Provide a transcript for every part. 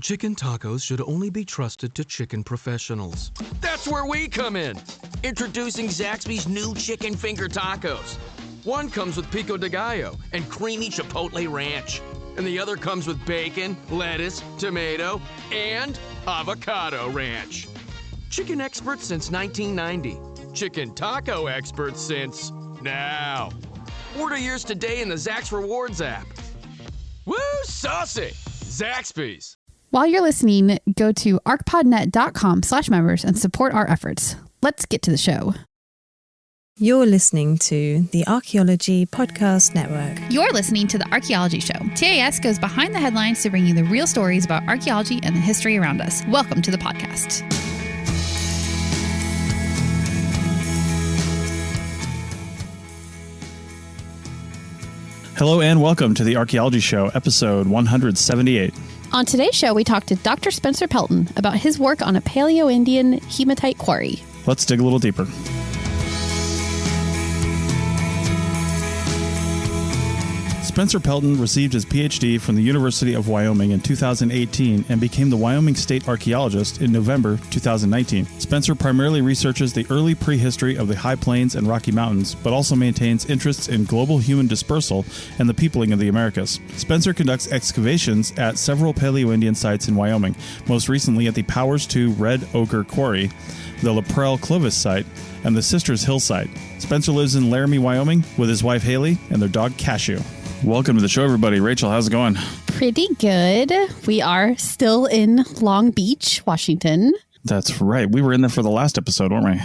Chicken tacos should only be trusted to chicken professionals. That's where we come in. Introducing Zaxby's new chicken finger tacos. One comes with pico de gallo and creamy chipotle ranch. And the other comes with bacon, lettuce, tomato, and avocado ranch. Chicken experts since 1990. Chicken taco experts since now. Order yours today in the Zax Rewards app. Woo, saucy! Zaxby's. While you're listening, go to ArchPodNet.com/members and support our efforts. Let's get to the show. You're listening to the Archaeology Podcast Network. You're listening to The Archaeology Show. TAS goes behind the headlines to bring you the real stories about archaeology and the history around us. Welcome to the podcast. Hello and welcome to the Archaeology Show, episode 178. On today's show, we talked to Dr. Spencer Pelton about his work on a Paleoindian hematite quarry. Let's dig a little deeper. Spencer Pelton received his PhD from the University of Wyoming in 2018 and became the Wyoming State Archaeologist in November 2019. Spencer primarily researches the early prehistory of the High Plains and Rocky Mountains, but also maintains interests in global human dispersal and the peopling of the Americas. Spencer conducts excavations at several Paleoindian sites in Wyoming, most recently at the Powers II Red Ochre Quarry, the Laprelle Clovis site, and the Sisters Hill site. Spencer lives in Laramie, Wyoming, with his wife Haley and their dog Cashew. Welcome to the show, everybody. Rachel, how's it going? Pretty good. We are still in Long Beach, Washington. That's right. We were in there for the last episode, weren't we?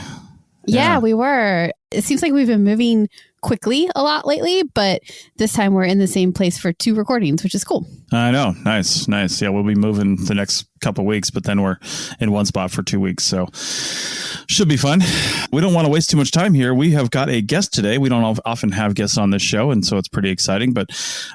Yeah, we were. It seems like we've been moving quickly a lot lately, but this time we're in the same place for 2 recordings, which is cool. I know. Nice. Yeah, we'll be moving the next couple of weeks, but then we're in one spot for 2 weeks. So should be fun. We don't want to waste too much time here. We have got a guest today. We don't often have guests on this show, and so it's pretty exciting. But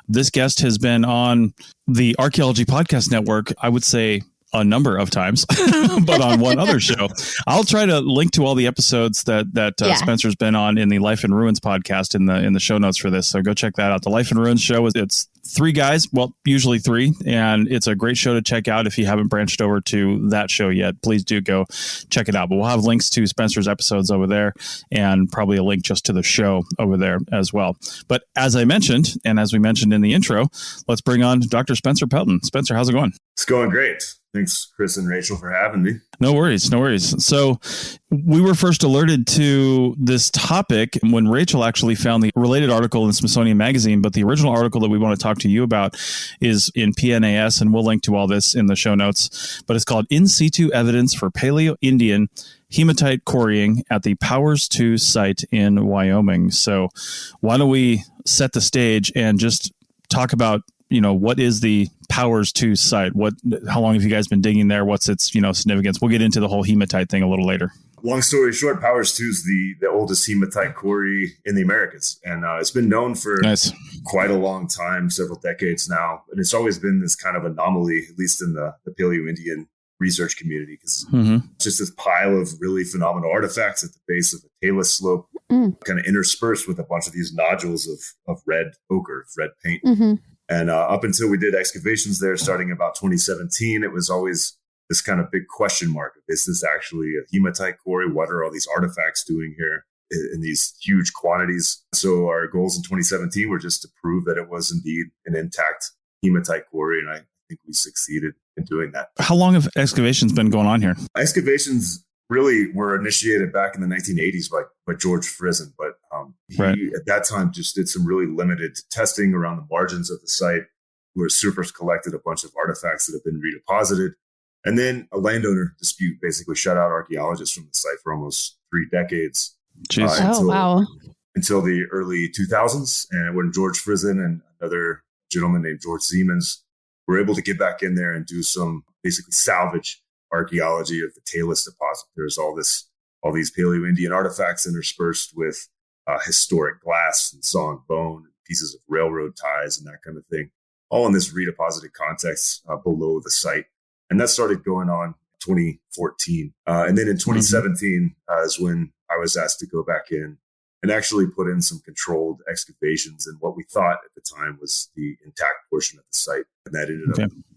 this guest has been on the Archaeology Podcast Network, I would say, a number of times, but on one other show. I'll try to link to all the episodes that Spencer's been on in the Life in Ruins podcast in the show notes for this. So go check that out. The Life in Ruins show, it's 3 guys, well, usually 3, and it's a great show to check out. If you haven't branched over to that show yet, please do go check it out. But we'll have links to Spencer's episodes over there and probably a link just to the show over there as well. But as I mentioned, and as we mentioned in the intro, let's bring on Dr. Spencer Pelton. Spencer, how's it going? It's going great. Thanks, Chris and Rachel, for having me. No worries. So we were first alerted to this topic when Rachel actually found the related article in Smithsonian Magazine, but the original article that we want to talk to you about is in PNAS, and we'll link to all this in the show notes. But it's called In Situ Evidence for Paleo-Indian Hematite Quarrying at the Powers II site in Wyoming. So why don't we set the stage and just talk about, what is the Powers II site? How long have you guys been digging there? What's its, significance? We'll get into the whole hematite thing a little later. Long story short, Powers II is the oldest hematite quarry in the Americas. And it's been known for quite a long time, several decades now. And it's always been this kind of anomaly, at least in the Paleo-Indian research community, because it's just this pile of really phenomenal artifacts at the base of the talus slope, kind of interspersed with a bunch of these nodules of red ochre, red paint. And up until we did excavations there starting about 2017, it was always this kind of big question mark. Is this actually a hematite quarry? What are all these artifacts doing here in these huge quantities? So our goals in 2017 were just to prove that it was indeed an intact hematite quarry. And I think we succeeded in doing that. How long have excavations been going on here? Excavations really were initiated back in the 1980s by George Friesen, but he at that time just did some really limited testing around the margins of the site, where surfers collected a bunch of artifacts that have been redeposited. And then a landowner dispute basically shut out archaeologists from the site for almost 3 decades. Until the early 2000s. And when George Friesen and another gentleman named George Siemens were able to get back in there and do some basically salvage archaeology of the talus deposit. There's all these Paleo-Indian artifacts interspersed with historic glass and saw and bone, pieces of railroad ties and that kind of thing, all in this redeposited context below the site. And that started going on 2014. And then in 2017 is when I was asked to go back in and actually put in some controlled excavations in what we thought at the time was the intact portion of the site. And that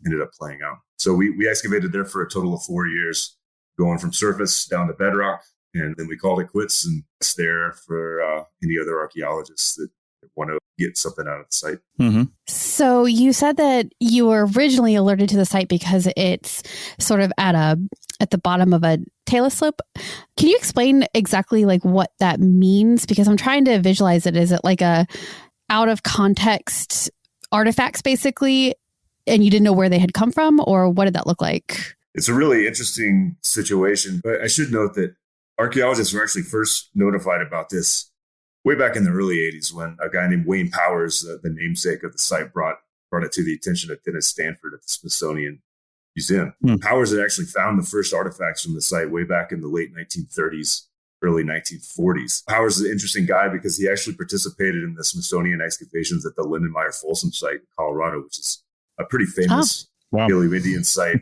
ended up playing out. So we excavated there for a total of 4 years, going from surface down to bedrock. And then we called it quits, and it's there for any other archaeologists that want to get something out of the site. Mm-hmm. So you said that you were originally alerted to the site because it's sort of at the bottom of a talus slope. Can you explain exactly like what that means? Because I'm trying to visualize it. Is it like a out of context artifacts basically, and you didn't know where they had come from, or what did that look like? It's a really interesting situation, but I should note that archaeologists were actually first notified about this way back in the early 80s when a guy named Wayne Powers, the namesake of the site, brought it to the attention of Dennis Stanford at the Smithsonian Museum. Powers had actually found the first artifacts from the site way back in the late 1930s, early 1940s. Powers is an interesting guy because he actually participated in the Smithsonian excavations at the Lindenmeyer Folsom site in Colorado, which is a pretty famous Paleoindian site.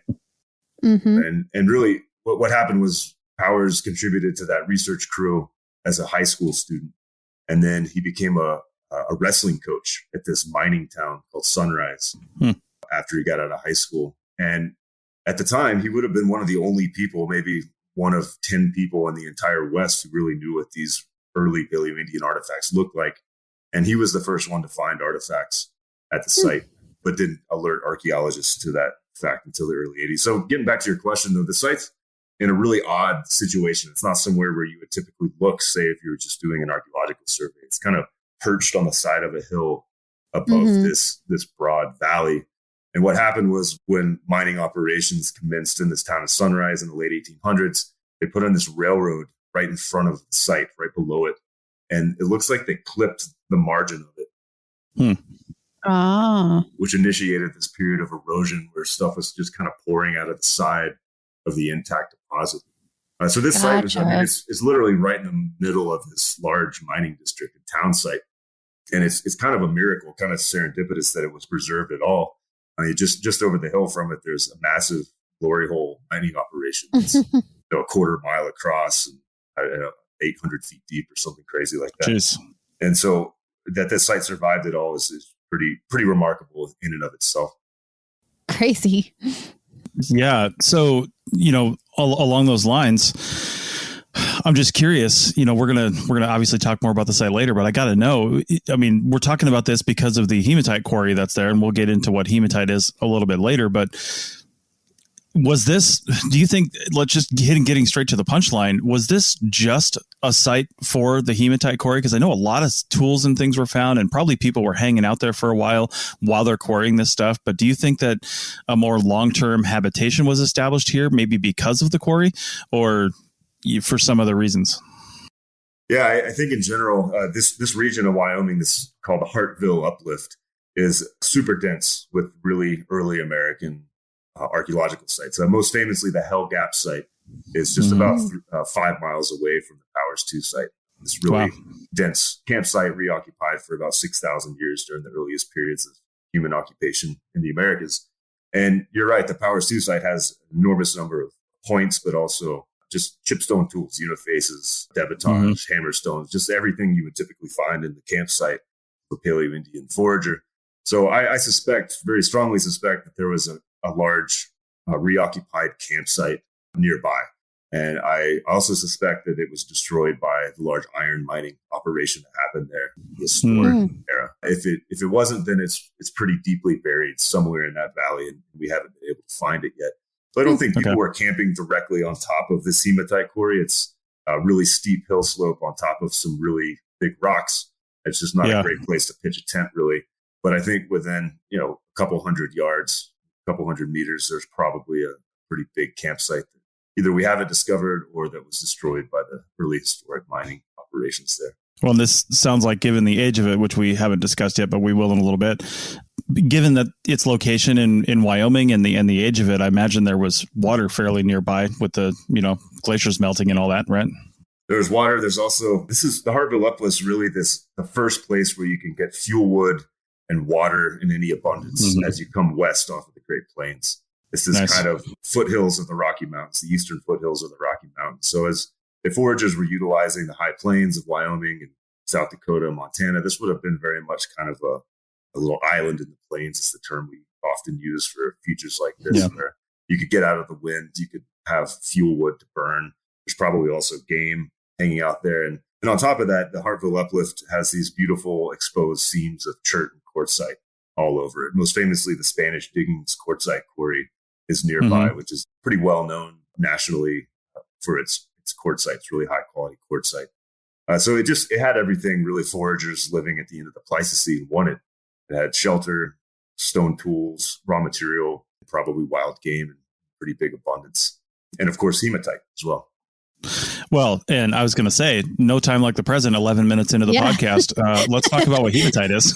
Mm-hmm. And really what happened was Powers contributed to that research crew as a high school student. And then he became a wrestling coach at this mining town called Sunrise after he got out of high school. And at the time, he would have been one of the only people, maybe one of 10 people in the entire West who really knew what these early Paleoindian artifacts looked like. And he was the first one to find artifacts at the site, but didn't alert archaeologists to that fact until the early 80s. So getting back to your question, though, the site's in a really odd situation. It's not somewhere where you would typically look, say, if you were just doing an archaeological survey. It's kind of perched on the side of a hill above this broad valley. And what happened was when mining operations commenced in this town of Sunrise in the late 1800s, they put in this railroad right in front of the site, right below it. And it looks like they clipped the margin of it, which initiated this period of erosion where stuff was just kind of pouring out of the side of the intact deposit. So this site is, it's literally right in the middle of this large mining district and town site. And it's kind of a miracle, kind of serendipitous that it was preserved at all. Just over the hill from it, there's a massive glory hole mining operation. It's a quarter mile across and 800 feet deep or something crazy like that. Jeez. And so that this site survived it all is pretty remarkable in and of itself. Crazy. Yeah. So, along those lines, I'm just curious, we're going to obviously talk more about the site later, but I got to know, we're talking about this because of the hematite quarry that's there, and we'll get into what hematite is a little bit later, but do you think, let's just getting straight to the punchline, was this just a site for the hematite quarry? Because I know a lot of tools and things were found, and probably people were hanging out there for a while they're quarrying this stuff. But do you think that a more long-term habitation was established here, maybe because of the quarry, or for some other reasons? Yeah, I think in general, this region of Wyoming, this called the Hartville Uplift, is super dense with really early American archaeological sites. Most famously, the Hell Gap site is just about 5 miles away from the Powers 2 site. This really dense campsite reoccupied for about 6,000 years during the earliest periods of human occupation in the Americas. And you're right, the Powers 2 site has an enormous number of points, but also just chipstone tools, unifaces, debitage, hammerstones, just everything you would typically find in the campsite for Paleoindian forager. So I very strongly suspect that there was a large reoccupied campsite nearby. And I also suspect that it was destroyed by the large iron mining operation that happened there in the historic era. If it wasn't, then it's pretty deeply buried somewhere in that valley, and we haven't been able to find it yet. So I don't think people were camping directly on top of this hematite quarry. It's a really steep hill slope on top of some really big rocks. It's just not a great place to pitch a tent, really. But I think within a couple hundred yards, couple hundred meters, there's probably a pretty big campsite that either we haven't discovered or that was destroyed by the early historic mining operations there. Well, this sounds like, given the age of it, which we haven't discussed yet, but we will in a little bit, given that its location in Wyoming and the age of it, I imagine there was water fairly nearby with the, glaciers melting and all that, right? There's water. There's also, the Hartville Uplift is really the first place where you can get fuel wood and water in any abundance as you come west off of the Great Plains. It's this kind of foothills of the Rocky Mountains, the eastern foothills of the Rocky Mountains. So as the foragers were utilizing the high plains of Wyoming and South Dakota, Montana. This would have been very much kind of a little island in the plains is the term we often use for features like this, where you could get out of the wind, you could have fuel wood to burn. There's probably also game hanging out there. And on top of that, the Hartville Uplift has these beautiful exposed seams of chert and quartzite all over it. Most famously, the Spanish Diggings quartzite quarry is nearby, which is pretty well known nationally for its quartzite. It's really high quality quartzite. So it had everything really foragers living at the end of the Pleistocene wanted. It had shelter, stone tools, raw material, probably wild game in pretty big abundance. And of course, hematite as well. Well, and I was going to say, no time like the present, 11 minutes into the podcast. Let's talk about what hematite is.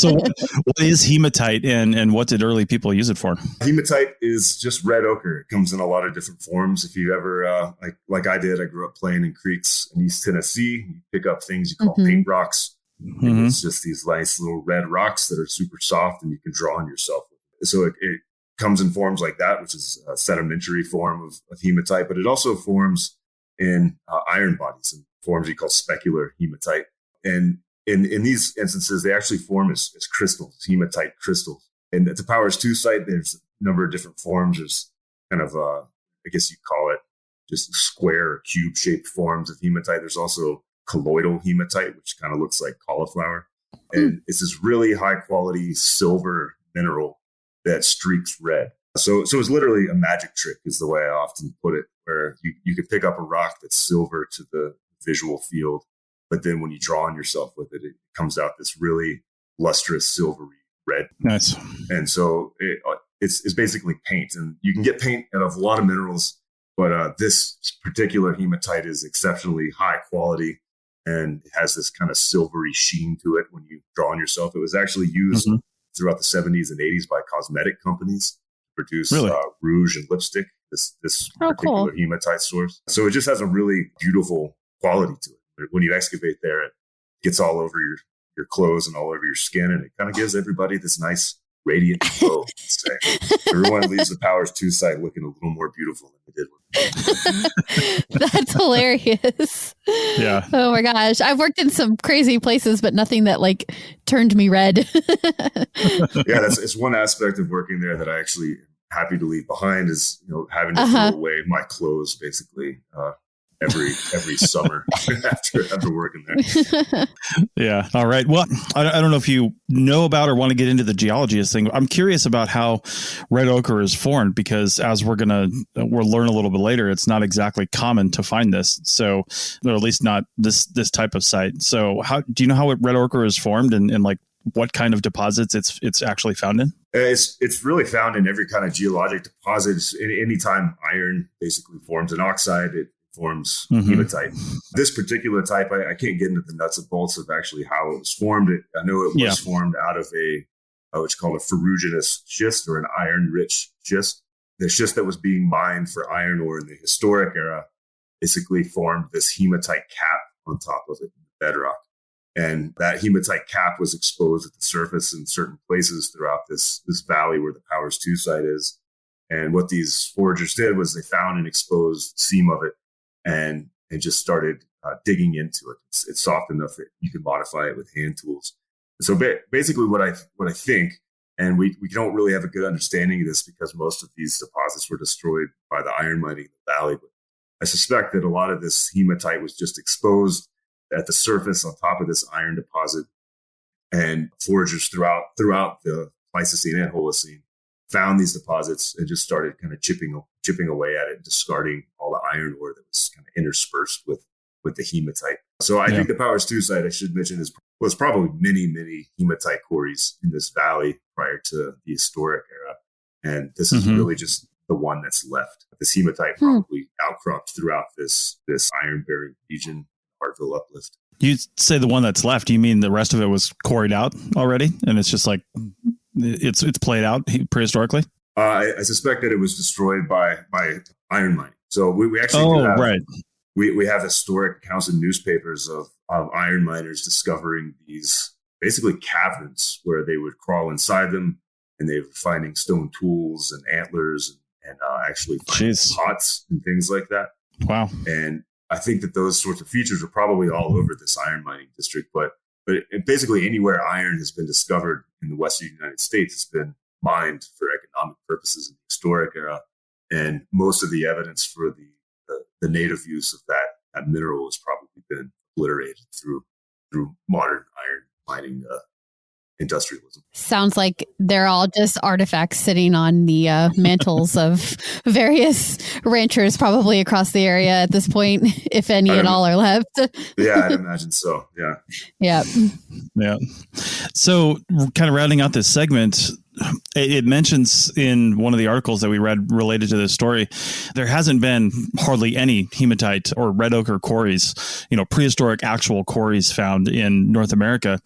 So what is hematite and what did early people use it for? Hematite is just red ochre. It comes in a lot of different forms. If you ever, like I did, I grew up playing in creeks in East Tennessee. You pick up things you call paint rocks. It's just these nice little red rocks that are super soft and you can draw on yourself. So it comes in forms like that, which is a sedimentary form of hematite, but it also forms in iron bodies and forms you call specular hematite. And in these instances, they actually form as crystals, hematite crystals. And at the Powers 2 site, there's a number of different forms. There's kind of, I guess you call it just square or cube shaped forms of hematite. There's also colloidal hematite, which kind of looks like cauliflower. And it's this really high quality silver mineral that streaks red. So it's literally a magic trick is the way I often put it, where you could pick up a rock that's silver to the visual field, but then when you draw on yourself with it, it comes out this really lustrous silvery red. Nice. And so it's basically paint, and you can get paint out of a lot of minerals, but this particular hematite is exceptionally high quality and it has this kind of silvery sheen to it when you draw on yourself. It was actually used throughout the 70s and 80s by cosmetic companies to produce rouge and lipstick, this particular hematite source. So it just has a really beautiful quality to it. When you excavate there, it gets all over your clothes and all over your skin, and it kind of gives everybody this nice radiant glow. Everyone leaves the Powers 2 site looking a little more beautiful than they did with That's hilarious. Yeah. Oh my gosh. I've worked in some crazy places, but nothing that like turned me red. It's one aspect of working there that I actually am happy to leave behind is, having to throw away my clothes basically every summer after working there. Yeah. All right. Well, I don't know if you know about or want to get into the geology of this thing. I'm curious about how red ochre is formed, because as we'll learn a little bit later, it's not exactly common to find this. So, or at least not this type of site. So do you know how red ochre is formed and like what kind of deposits it's actually found in? It's really found in every kind of geologic deposit. Anytime iron basically forms an oxide, it forms hematite. This particular type, I can't get into the nuts and bolts of actually how it was formed. I know it was formed out of what's called a ferruginous schist, or an iron-rich schist. The schist that was being mined for iron ore in the historic era basically formed this hematite cap on top of it, bedrock. And that hematite cap was exposed at the surface in certain places throughout this valley where the Powers 2 site is. And what these foragers did was they found an exposed seam of it and just started digging into it. It's soft enough that you can modify it with hand tools. So basically what I think, and we don't really have a good understanding of this because most of these deposits were destroyed by the iron mining in the valley, but I suspect that a lot of this hematite was just exposed at the surface on top of this iron deposit, and foragers throughout the Pleistocene and Holocene found these deposits and just started kind of chipping away at it, discarding all the iron ore that was kind of interspersed with the hematite. So I think the Powers 2 site, I should mention, was probably many hematite quarries in this valley prior to the historic era. And this is really just the one that's left. This hematite probably outcropped throughout this iron-bearing region, Hartville Uplift. You say the one that's left, you mean the rest of it was quarried out already? And it's just like, it's played out prehistorically? I suspect that it was destroyed by iron mining. So we actually we have historic accounts in newspapers of iron miners discovering these basically caverns where they would crawl inside them, and they were finding stone tools and antlers and actually finding pots and things like that. Wow. And I think that those sorts of features are probably all over this iron mining district, but basically anywhere iron has been discovered in the Western United States has been mined for economic purposes in the historic era. And most of the evidence for the native use of that mineral has probably been obliterated through modern iron mining industrialism. Sounds like they're all just artifacts sitting on the mantles of various ranchers probably across the area at this point, if any at all are left. Yeah, I'd imagine so. Yeah. Yeah. Yeah. So kind of rounding out this segment, it mentions in one of the articles that we read related to this story, there hasn't been hardly any hematite or red ochre quarries, prehistoric actual quarries found in North America.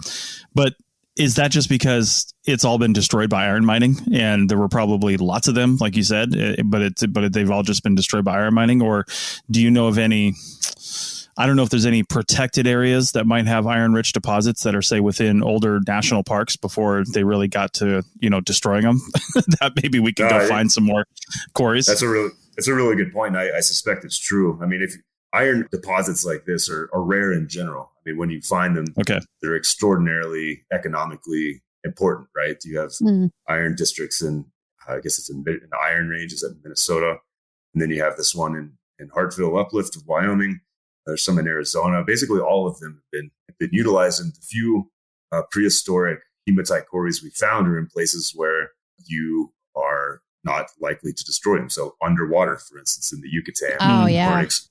But is that just because it's all been destroyed by iron mining, and there were probably lots of them, like you said, but they've all just been destroyed by iron mining? Or do you know of any? I don't know if there's any protected areas that might have iron-rich deposits that are, say, within older national parks before they really got to, destroying them. That maybe we can go find some more quarries. That's a really good point. I suspect it's true. I mean, if iron deposits like this are rare in general. I mean, when you find them, they're extraordinarily economically important, right? You have iron districts in, I guess it's in the Iron Range, is in Minnesota. And then you have this one in Hartville Uplift of Wyoming. There's some in Arizona. Basically, all of them have been utilized. And the few prehistoric hematite quarries we found are in places where you are not likely to destroy them. So underwater, for instance, in the Yucatan, or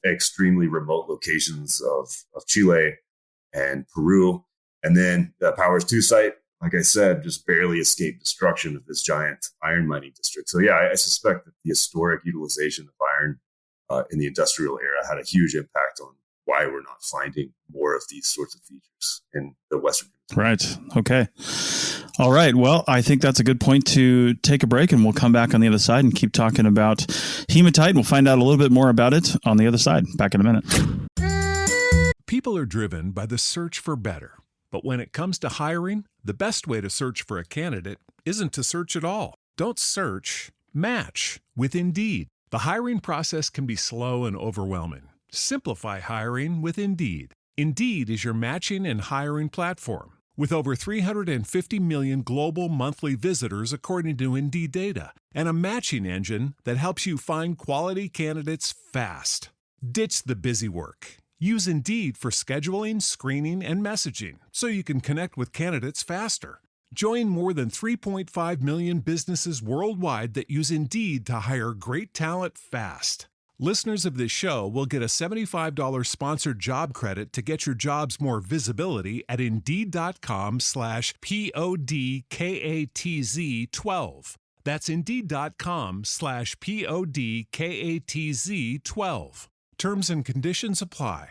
extremely remote locations of Chile and Peru. And then the Powers 2 site, like I said, just barely escaped destruction of this giant iron mining district. So yeah, I suspect that the historic utilization of iron in the industrial era had a huge impact on why we're not finding more of these sorts of features in the Western. Right. Okay. All right. Well, I think that's a good point to take a break, and we'll come back on the other side and keep talking about hematite. We'll find out a little bit more about it on the other side. Back in a minute. People are driven by the search for better. But when it comes to hiring, the best way to search for a candidate isn't to search at all. Don't search, match with Indeed. The hiring process can be slow and overwhelming. Simplify hiring with Indeed. Indeed is your matching and hiring platform. With over 350 million global monthly visitors according to Indeed data, and a matching engine that helps you find quality candidates fast. Ditch the busy work. Use Indeed for scheduling, screening, and messaging so you can connect with candidates faster. Join more than 3.5 million businesses worldwide that use Indeed to hire great talent fast. Listeners of this show will get a $75 sponsored job credit to get your jobs more visibility at Indeed.com/PODKATZ12. That's Indeed.com/PODKATZ12. Terms and conditions apply.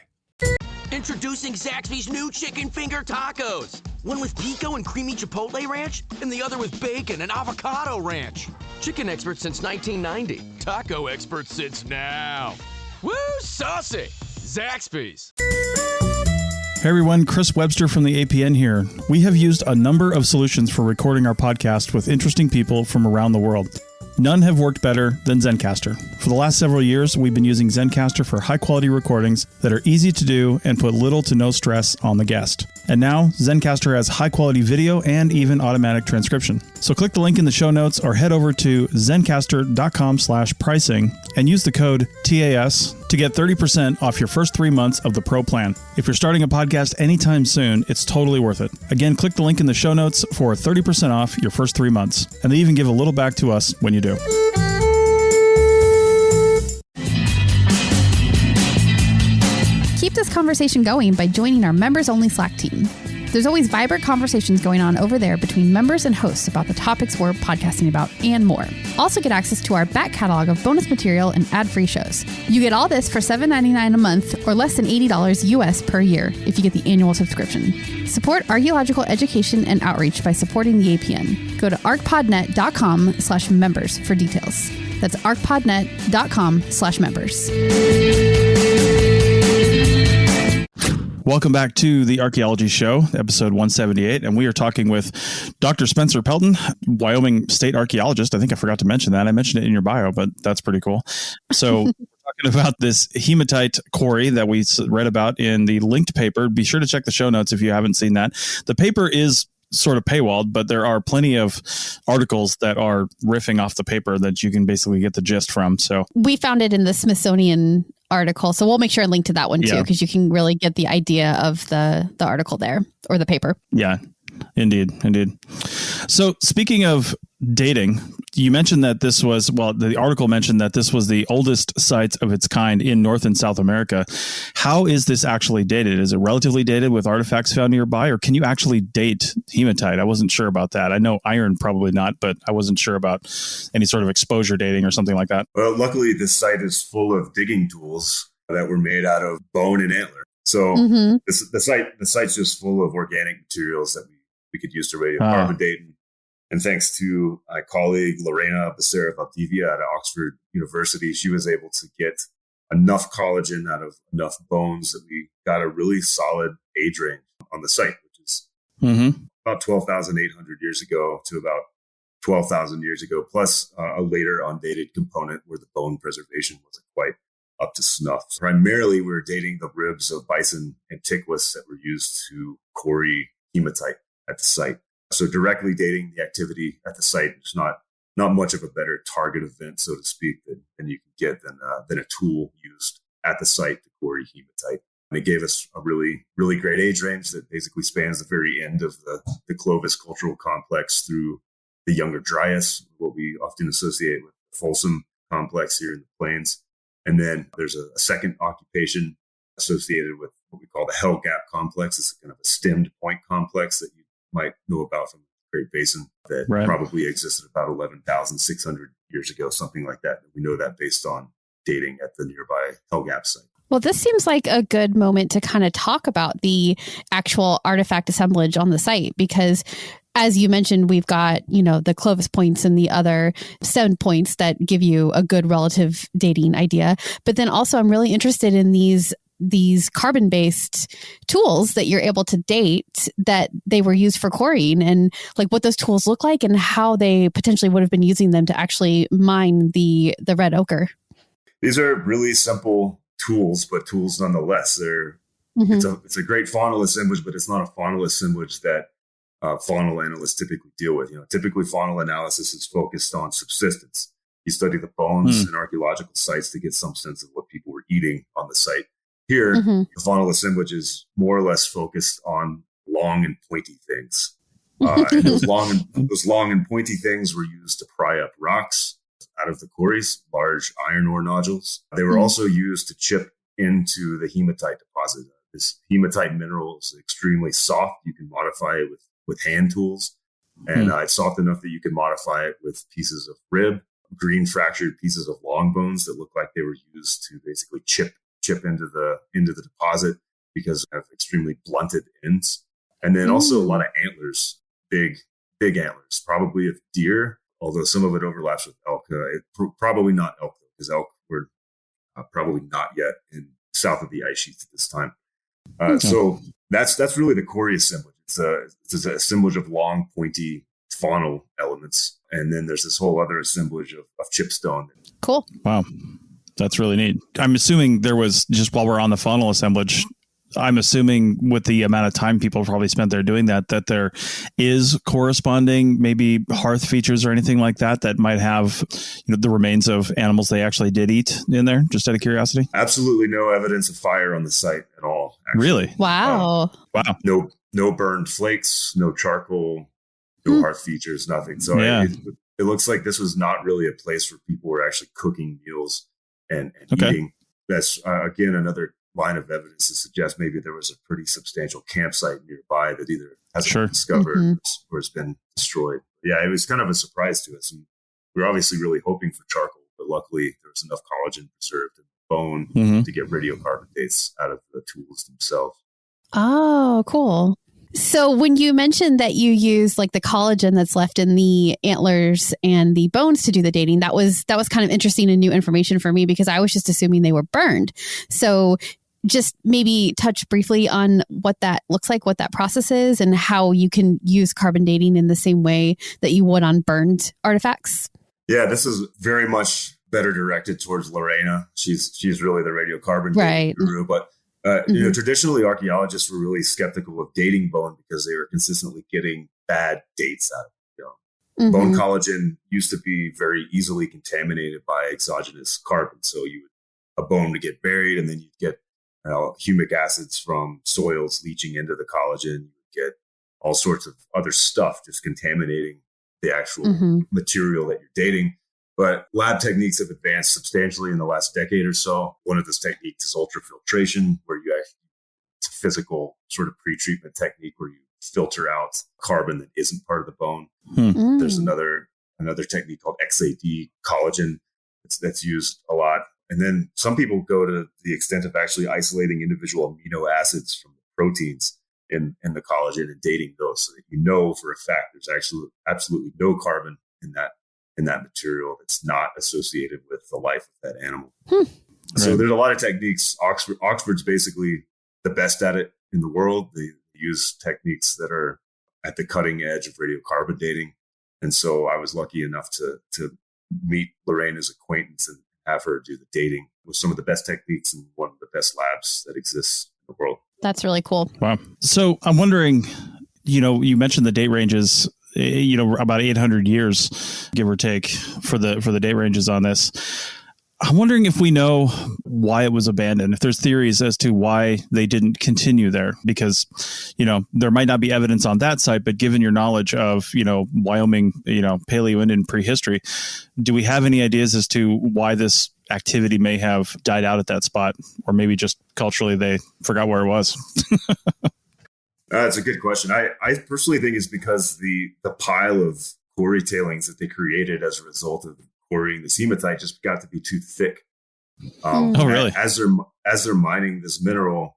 Introducing Zaxby's new chicken finger tacos. One with pico and creamy chipotle ranch, and the other with bacon and avocado ranch. Chicken expert since 1990. Taco expert since now. Woo, saucy! Zaxby's. Hey everyone, Chris Webster from the APN here. We have used a number of solutions for recording our podcast with interesting people from around the world. None have worked better than Zencastr. For the last several years, we've been using Zencastr for high-quality recordings that are easy to do and put little to no stress on the guest. And now, Zencastr has high-quality video and even automatic transcription. So click the link in the show notes or head over to zencastr.com/pricing and use the code TAS to get 30% off your first 3 months of the Pro plan. If you're starting a podcast anytime soon, it's totally worth it. Again, click the link in the show notes for 30% off your first 3 months. And they even give a little back to us when you do. Keep this conversation going by joining our members-only Slack team. There's always vibrant conversations going on over there between members and hosts about the topics we're podcasting about and more. Also get access to our back catalog of bonus material and ad-free shows. You get all this for $7.99 a month or less than $80 US per year if you get the annual subscription. Support archaeological education and outreach by supporting the APN. Go to archpodnet.com/members for details. That's archpodnet.com/members. Welcome back to the Archaeology Show, episode 178, and we are talking with Dr. Spencer Pelton, Wyoming State Archaeologist. I think I forgot to mention that. I mentioned it in your bio, but that's pretty cool. So we're talking about this hematite quarry that we read about in the linked paper. Be sure to check the show notes if you haven't seen that. The paper is sort of paywalled, but there are plenty of articles that are riffing off the paper that you can basically get the gist from. So we found it in the Smithsonian article, so we'll make sure and link to that one too, because you can really get the idea of the article there, or the paper. Yeah, indeed. So speaking of dating, you mentioned that this was, well, the article mentioned that this was the oldest site of its kind in North and South America. How is this actually dated? Is it relatively dated with artifacts found nearby, or can you actually date hematite? I wasn't sure about that. I know iron probably not, but I wasn't sure about any sort of exposure dating or something like that. Well, luckily this site is full of digging tools that were made out of bone and antler. So the site's just full of organic materials that we could use to radiocarbon date. And thanks to my colleague, Lorena Becerra Valdivia at Oxford University, she was able to get enough collagen out of enough bones that we got a really solid age range on the site, which is about 12,800 years ago to about 12,000 years ago, plus a later undated component where the bone preservation wasn't quite up to snuff. So primarily, we were dating the ribs of bison antiquus that were used to quarry hematite at the site. So directly dating the activity at the site is not much of a better target event, so to speak, than you can get than a tool used at the site to quarry hematite. And it gave us a really, really great age range that basically spans the very end of the Clovis cultural complex through the Younger Dryas, what we often associate with the Folsom complex here in the plains. And then there's a second occupation associated with what we call the Hell Gap complex. It's kind of a stemmed point complex that you might know about from the Great Basin that probably existed about 11,600 years ago, something like that. We know that based on dating at the nearby Hell Gap site. Well, this seems like a good moment to kind of talk about the actual artifact assemblage on the site, because as you mentioned, we've got, the Clovis points and the other 7 points that give you a good relative dating idea. But then also I'm really interested in these carbon-based tools that you're able to date that they were used for quarrying, and like what those tools look like and how they potentially would have been using them to actually mine the red ochre. These are really simple tools, but tools nonetheless. It's a great faunal assemblage, but it's not a faunal assemblage that faunal analysts typically deal with. Typically faunal analysis is focused on subsistence. You study the bones in archaeological sites to get some sense of what people were eating on the site. Here, the faunal assemblage is more or less focused on long and pointy things. And those long and pointy things were used to pry up rocks out of the quarries, large iron ore nodules. They were also used to chip into the hematite deposit. This hematite mineral is extremely soft. You can modify it with hand tools. And it's soft enough that you can modify it with pieces of rib, green fractured pieces of long bones that look like they were used to basically chip into the deposit because they have extremely blunted ends. And then also a lot of antlers, big antlers, probably of deer, although some of it overlaps with elk. Probably not elk, because elk were probably not yet in south of the ice sheets at this time. So that's really the quarry assemblage. It's an assemblage of long, pointy faunal elements. And then there's this whole other assemblage of chipstone. Cool. Wow. That's really neat. I'm assuming there was, just while we're on the faunal assemblage, I'm assuming with the amount of time people probably spent there doing that there is corresponding maybe hearth features or anything like that might have the remains of animals they actually did eat in there, just out of curiosity. Absolutely no evidence of fire on the site at all. Actually. Really? Wow. Wow. No burned flakes, no charcoal, no hearth features, nothing. So it looks like this was not really a place where people were actually cooking meals and eating. That's again another line of evidence to suggest maybe there was a pretty substantial campsite nearby that either hasn't been discovered or has been destroyed. Yeah, it was kind of a surprise to us. And we were obviously really hoping for charcoal, but luckily there was enough collagen preserved in the bone to get radiocarbon dates out of the tools themselves. Oh, cool. So when you mentioned that you use like the collagen that's left in the antlers and the bones to do the dating, that was kind of interesting and new information for me, because I was just assuming they were burned. So just maybe touch briefly on what that looks like, what that process is, and how you can use carbon dating in the same way that you would on burned artifacts. Yeah, this is very much better directed towards Lorena. She's really the radiocarbon Right. guru. But traditionally, archaeologists were really skeptical of dating bone because they were consistently getting bad dates out of it. Bone collagen used to be very easily contaminated by exogenous carbon. So a bone would get buried, and then you'd get humic acids from soils leaching into the collagen. You'd get all sorts of other stuff just contaminating the actual material that you're dating. But lab techniques have advanced substantially in the last decade or so. One of those techniques is ultrafiltration, where it's a physical sort of pre-treatment technique where you filter out carbon that isn't part of the bone. There's another technique called XAD collagen that's used a lot. And then some people go to the extent of actually isolating individual amino acids from the proteins in the collagen and dating those, so that for a fact there's actually absolutely no carbon in that material that's not associated with the life of that animal. So there's a lot of techniques. Oxford's basically the best at it in the world. They use techniques that are at the cutting edge of radiocarbon dating. And so I was lucky enough to meet Lorena's acquaintance and have her do the dating with some of the best techniques in one of the best labs that exists in the world. That's really cool. Wow. So I'm wondering, you mentioned the date ranges, about 800 years, give or take, for the date ranges on this. I'm wondering if we know why it was abandoned, if there's theories as to why they didn't continue there, because, there might not be evidence on that site, but given your knowledge of, Wyoming, Paleoindian prehistory, do we have any ideas as to why this activity may have died out at that spot, or maybe just culturally they forgot where it was? That's a good question. I personally think it's because the pile of quarry tailings that they created as a result of quarrying this hematite just got to be too thick. Oh, really? As they're mining this mineral,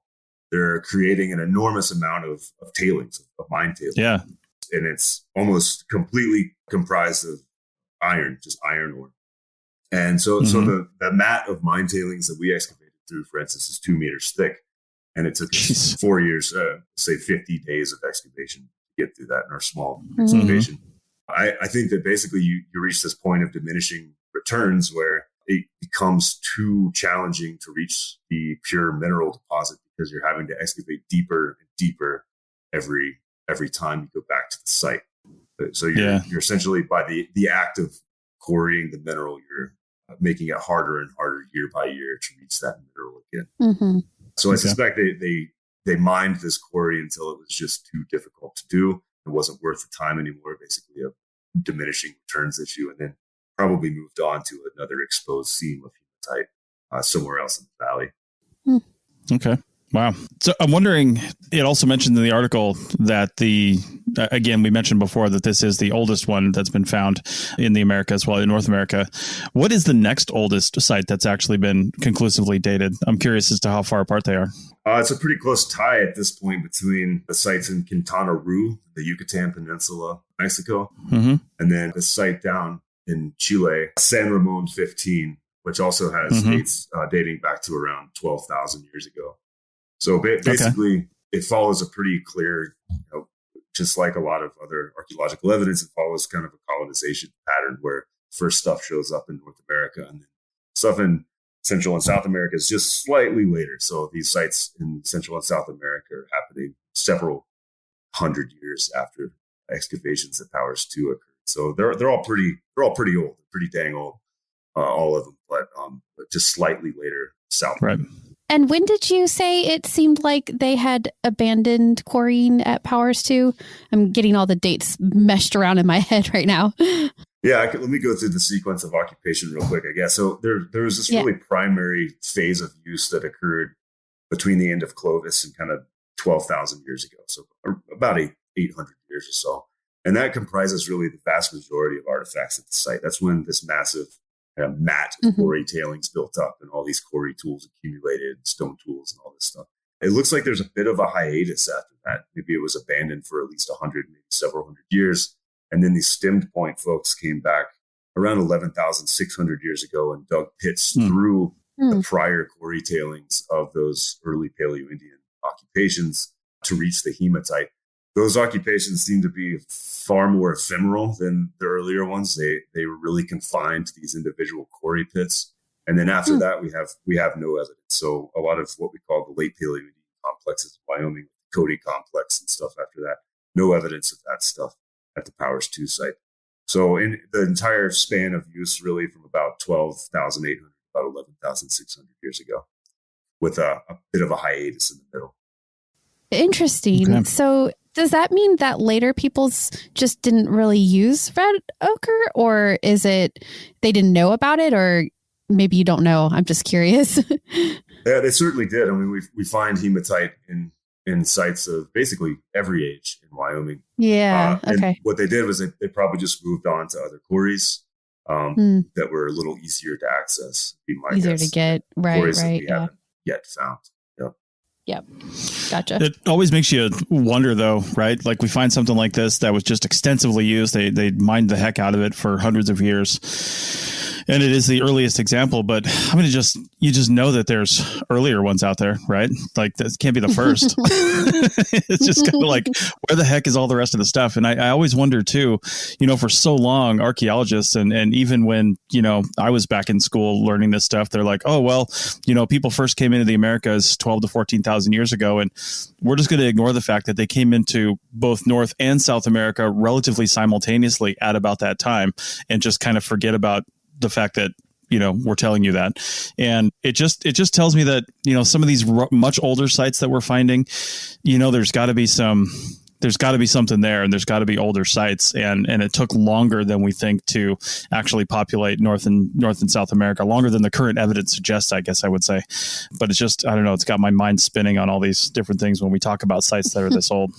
they're creating an enormous amount of tailings, of mine tailings. Yeah. And it's almost completely comprised of iron, just iron ore. And so the mat of mine tailings that we excavated through, for instance, is 2 meters thick. And it took us 4 years, say 50 days of excavation to get through that in our small excavation. I think that basically you reach this point of diminishing returns where it becomes too challenging to reach the pure mineral deposit, because you're having to excavate deeper and deeper every time you go back to the site. So you're essentially, by the act of quarrying the mineral, you're making it harder and harder year by year to reach that mineral again. So I suspect they mined this quarry until it was just too difficult to do. It wasn't worth the time anymore, basically a diminishing returns issue, and then probably moved on to another exposed seam of hematite somewhere else in the valley. Okay. Wow. So I'm wondering, it also mentioned in the article that again, we mentioned before that this is the oldest one that's been found in the Americas, well, in North America. What is the next oldest site that's actually been conclusively dated? I'm curious as to how far apart they are. It's a pretty close tie at this point between the sites in Quintana Roo, the Yucatan Peninsula, Mexico, and then the site down in Chile, San Ramon 15, which also has dates dating back to around 12,000 years ago. So basically, it follows a pretty clear, just like a lot of other archaeological evidence, it follows kind of a colonization pattern where first stuff shows up in North America, and then stuff in Central and South America is just slightly later. So these sites in Central and South America are happening several hundred years after excavations at Powers 2 occurred. So they're all pretty old, pretty dang old, all of them, but just slightly later south. Right. And when did you say it seemed like they had abandoned quarrying at Powers 2? I'm getting all the dates meshed around in my head right now. Yeah, let me go through the sequence of occupation real quick, I guess. So there was this really primary phase of use that occurred between the end of Clovis and kind of 12,000 years ago. So about 800 years or so. And that comprises really the vast majority of artifacts at the site. That's when this massive mat of quarry tailings built up and all these quarry tools accumulated, stone tools and all this stuff. It looks like there's a bit of a hiatus after that. Maybe it was abandoned for at least 100, maybe several hundred years. And then these stemmed point folks came back around 11,600 years ago and dug pits through the prior quarry tailings of those early Paleoindian occupations to reach the hematite. those occupations seem to be far more ephemeral than the earlier ones. They were really confined to these individual quarry pits. And then after that, we have no evidence. So a lot of what we call the late Paleoindian complexes, Wyoming, Cody complex and stuff after that, no evidence of that stuff at the Powers 2 site. So in the entire span of use, really from about 12,800 to about 11,600 years ago, with a bit of a hiatus in the middle. Interesting. Okay. So does that mean that later peoples just didn't really use red ochre, or is it they didn't know about it, or maybe you don't know? I'm just curious. Yeah, they certainly did. I mean, we find hematite in sites of basically every age in Wyoming. Yeah. Okay. And what they did was they probably just moved on to other quarries that were a little easier to access. Easier to get. Right. Quarries that we Yeah. haven't yet found. Yep. Gotcha. It always makes you wonder, though, right? Like we find something like this that was just extensively used. They mined the heck out of it for hundreds of years. And it is the earliest example, but I mean, you just know that there's earlier ones out there, right? Like that can't be the first. It's just kind of like, where the heck is all the rest of the stuff? And I always wonder too, for so long, archaeologists and even when, I was back in school learning this stuff, they're like, oh, well, people first came into the Americas 12 to 14,000 years ago. And we're just going to ignore the fact that they came into both North and South America relatively simultaneously at about that time, and just kind of forget about the fact that, we're telling you that. And it just tells me that, some of these much older sites that we're finding, there's got to be something there, and there's got to be older sites. And it took longer than we think to actually populate North and South America, longer than the current evidence suggests, I guess I would say. But it's just, I don't know, it's got my mind spinning on all these different things when we talk about sites that are this old.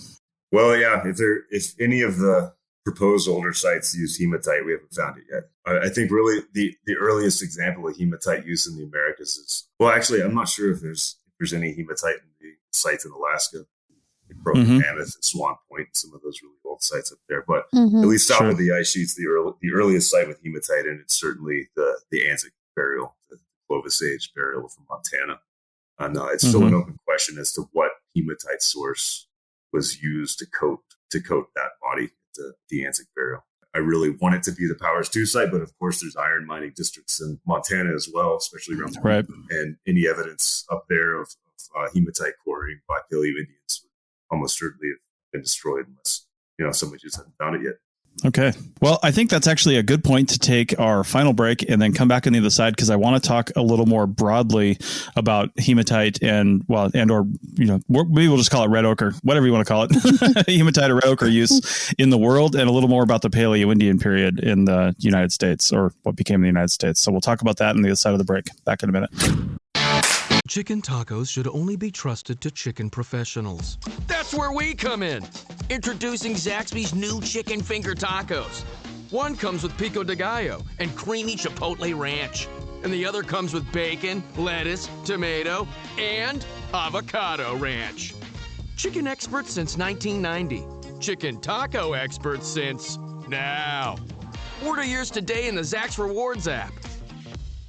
Well, yeah, if any of the proposed older sites use hematite, we haven't found it yet. I think really the earliest example of hematite use in the Americas is, well, actually, I'm not sure if there's any hematite in the sites in Alaska, like Broken Mammoth and Swan Point, some of those really old sites up there. But at least south of the ice sheets, the earliest site with hematite in it's certainly the Anzac burial, the Clovis Age burial from Montana. And it's still an open question as to what hematite source was used to coat that body. The Anzac burial. I really want it to be the Powers 2 site, but of course there's iron mining districts in Montana as well, especially around right. And any evidence up there of hematite quarrying by Paleoindians would almost certainly have been destroyed unless somebody just hadn't found it yet. Okay. Well, I think that's actually a good point to take our final break and then come back on the other side, because I want to talk a little more broadly about hematite or maybe we'll just call it red ochre, whatever you want to call it, hematite or red ochre use in the world, and a little more about the Paleo-Indian period in the United States, or what became the United States. So we'll talk about that on the other side of the break. Back in a minute. Chicken tacos should only be trusted to chicken professionals. That's where we come in. Introducing Zaxby's new chicken finger tacos. One comes with pico de gallo and creamy chipotle ranch. And the other comes with bacon, lettuce, tomato, and avocado ranch. Chicken experts since 1990. Chicken taco experts since now. Order yours today in the Zax Rewards app.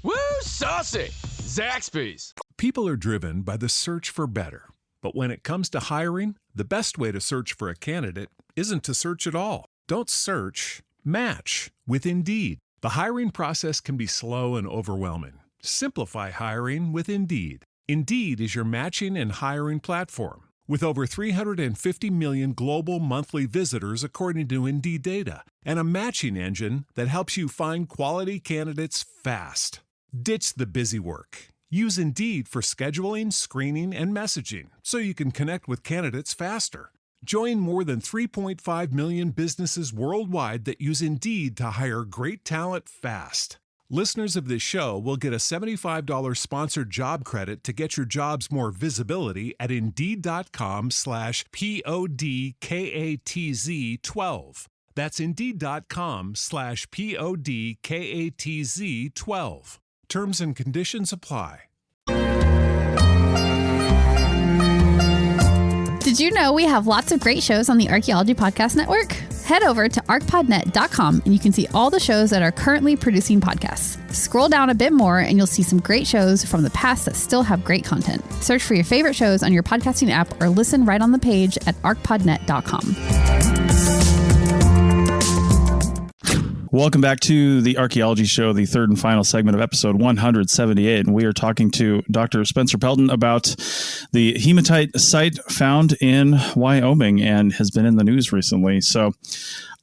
Woo, saucy! Zaxby's. People are driven by the search for better. But when it comes to hiring, the best way to search for a candidate isn't to search at all. Don't search, match with Indeed. The hiring process can be slow and overwhelming. Simplify hiring with Indeed. Indeed is your matching and hiring platform. With over 350 million global monthly visitors according to Indeed data, and a matching engine that helps you find quality candidates fast. Ditch the busy work. Use Indeed for scheduling, screening, and messaging so you can connect with candidates faster. Join more than 3.5 million businesses worldwide that use Indeed to hire great talent fast. Listeners of this show will get a $75 sponsored job credit to get your jobs more visibility at Indeed.com/PODKATZ12. That's Indeed.com/PODKATZ12. Terms and conditions apply. Did you know we have lots of great shows on the Archaeology Podcast Network? Head over to ArchPodNet.com and you can see all the shows that are currently producing podcasts. Scroll down a bit more and you'll see some great shows from the past that still have great content. Search for your favorite shows on your podcasting app or listen right on the page at ArchPodNet.com. Welcome back to the Archaeology Show, the third and final segment of episode 178. And we are talking to Dr. Spencer Pelton about the hematite site found in Wyoming and has been in the news recently. So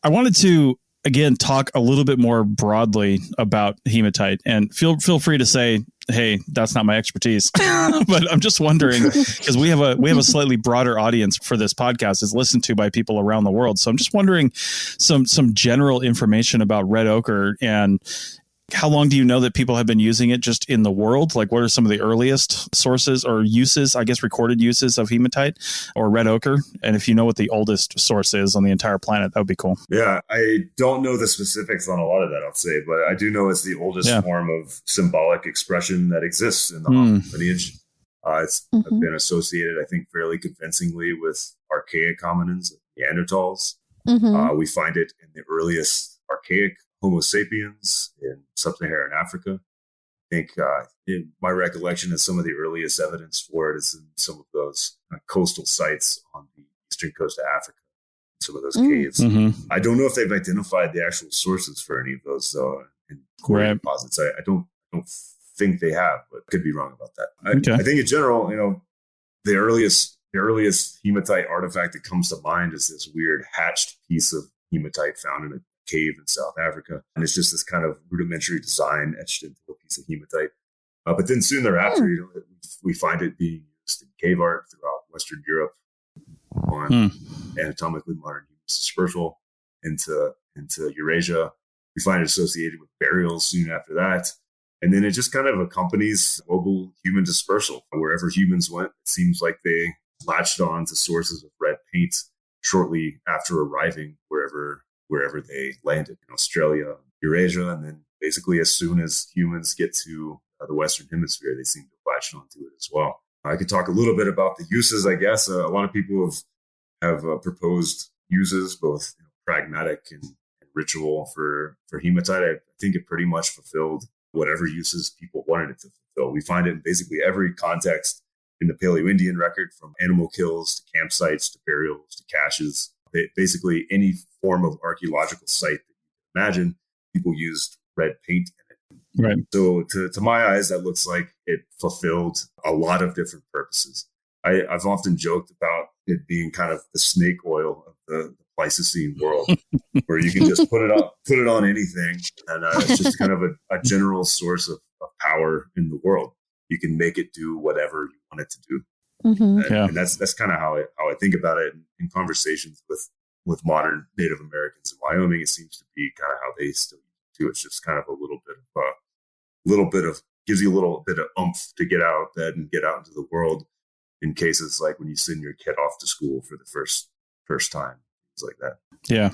I wanted to, again, talk a little bit more broadly about hematite, and feel free to say, hey, that's not my expertise. But I'm just wondering, because we have a slightly broader audience for this podcast, is listened to by people around the world. So I'm just wondering some general information about red ochre, and how long do you know that people have been using it just in the world? Like, what are some of the earliest sources or uses, I guess, recorded uses of hematite or red ochre? And if you know what the oldest source is on the entire planet, that would be cool. Yeah, I don't know the specifics on a lot of that, I'll say, but I do know it's the oldest form of symbolic expression that exists in the Hominid lineage. It's been associated, I think, fairly convincingly with archaic hominins, Neanderthals. We find it in the earliest archaic Homo sapiens in sub-Saharan Africa. I think in my recollection is some of the earliest evidence for it is in some of those coastal sites on the eastern coast of Africa, some of those caves. I don't know if they've identified the actual sources for any of those in quarry deposits. I don't think they have, but could be wrong about that. I think in general, the earliest hematite artifact that comes to mind is this weird hatched piece of hematite found in a cave in South Africa, and it's just this kind of rudimentary design etched into a piece of hematite. But then soon thereafter, we find it being used in cave art throughout Western Europe on anatomically modern human dispersal into Eurasia. We find it associated with burials soon after that, and then it just kind of accompanies global human dispersal. Wherever humans went, it seems like they latched on to sources of red paint shortly after arriving wherever they landed, in Australia, Eurasia, and then basically as soon as humans get to the Western Hemisphere, they seem to latch onto it as well. I could talk a little bit about the uses, I guess. A lot of people have proposed uses, both pragmatic and ritual for hematite. I think it pretty much fulfilled whatever uses people wanted it to fulfill. We find it in basically every context in the Paleoindian record, from animal kills to campsites to burials to caches. Basically any form of archaeological site that you can imagine, people used red paint in it. Right. So to my eyes, that looks like it fulfilled a lot of different purposes. I've often joked about it being kind of the snake oil of the Pleistocene world, where you can just put it on anything, and it's just kind of a general source of power in the world. You can make it do whatever you want it to do. And that's kind of how I think about it in conversations with modern Native Americans in Wyoming. It seems to be kind of how they still do it. It's just kind of a little bit of gives you a little bit of oomph to get out of bed and get out into the world, in cases like when you send your kid off to school for the first time, things like that. Yeah.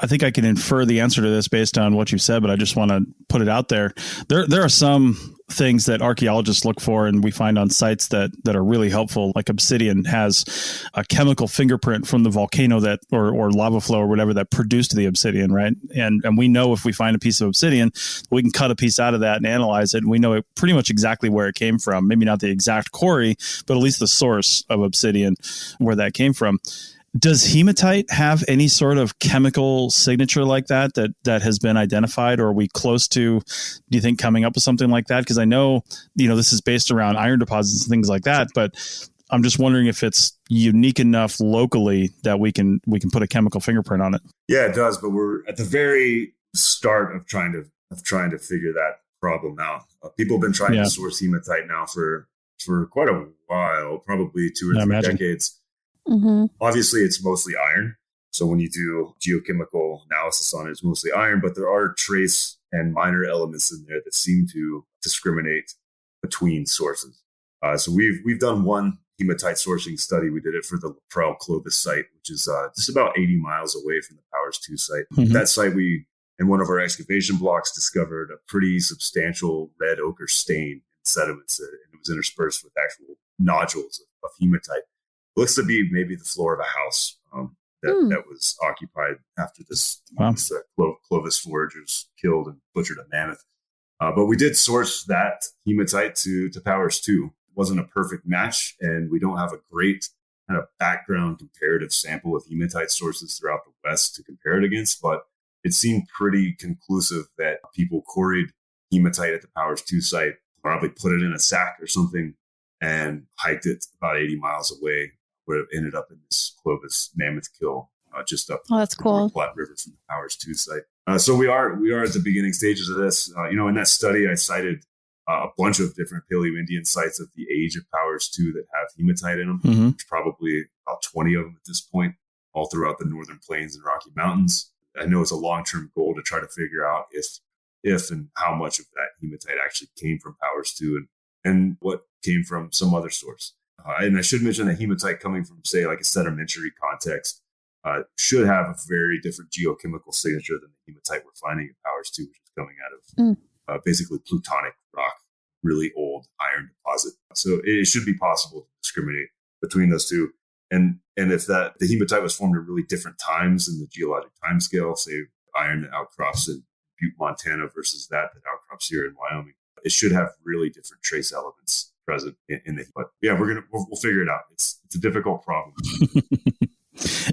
I think I can infer the answer to this based on what you said, but I just want to put it out there. There are some things that archaeologists look for and we find on sites that are really helpful. Like obsidian has a chemical fingerprint from the volcano that or lava flow or whatever that produced the obsidian, right? And we know if we find a piece of obsidian, we can cut a piece out of that and analyze it. And we know pretty much exactly where it came from. Maybe not the exact quarry, but at least the source of obsidian, where that came from. Does hematite have any sort of chemical signature like that has been identified, or are we close to, do you think, coming up with something like that? Because I know, this is based around iron deposits and things like that, but I'm just wondering if it's unique enough locally that we can put a chemical fingerprint on it. Yeah, it does, but we're at the very start of trying to figure that problem out. People have been trying to source hematite now for quite a while, probably 2 or 3 decades. Mm-hmm. Obviously, it's mostly iron. So when you do geochemical analysis on it, it's mostly iron, but there are trace and minor elements in there that seem to discriminate between sources. So we've done one hematite sourcing study. We did it for the Laprelle Clovis site, which is just about 80 miles away from the Powers 2 site. Mm-hmm. That site, we, in one of our excavation blocks, discovered a pretty substantial red ochre stain in sediments, and it was interspersed with actual nodules of hematite. Looks to be maybe the floor of a house. that was occupied after this Clovis foragers killed and butchered a mammoth. But we did source that hematite to Powers 2. It wasn't a perfect match, and we don't have a great kind of background comparative sample of hematite sources throughout the West to compare it against, but it seemed pretty conclusive that people quarried hematite at the Powers 2 site, probably put it in a sack or something, and hiked it about 80 miles away, where it ended up in this Clovis mammoth kill just up that's cool. the Platte River from the Powers 2 site. So we are at the beginning stages of this. In that study, I cited a bunch of different Paleoindian sites of the age of Powers 2 that have hematite in them. There's probably about 20 of them at this point, all throughout the Northern Plains and Rocky Mountains. I know it's a long-term goal to try to figure out if and how much of that hematite actually came from Powers 2 and what came from some other source. And I should mention that hematite coming from, say, like a sedimentary context should have a very different geochemical signature than the hematite we're finding at Powers 2, which is coming out of basically plutonic rock, really old iron deposit. So it should be possible to discriminate between those two. And if the hematite was formed at really different times in the geologic timescale, say iron that outcrops in Butte, Montana versus that outcrops here in Wyoming, it should have really different trace elements present in the. But yeah, we'll figure it out. It's a difficult problem.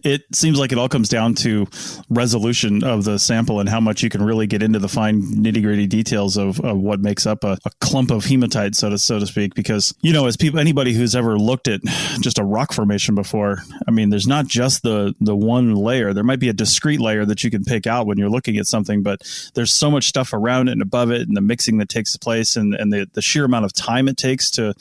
It seems like it all comes down to resolution of the sample and how much you can really get into the fine nitty-gritty details of what makes up a clump of hematite, so to speak. Because, as anybody who's ever looked at just a rock formation before, I mean, there's not just the one layer. There might be a discrete layer that you can pick out when you're looking at something, but there's so much stuff around it and above it and the mixing that takes place and the sheer amount of time it takes to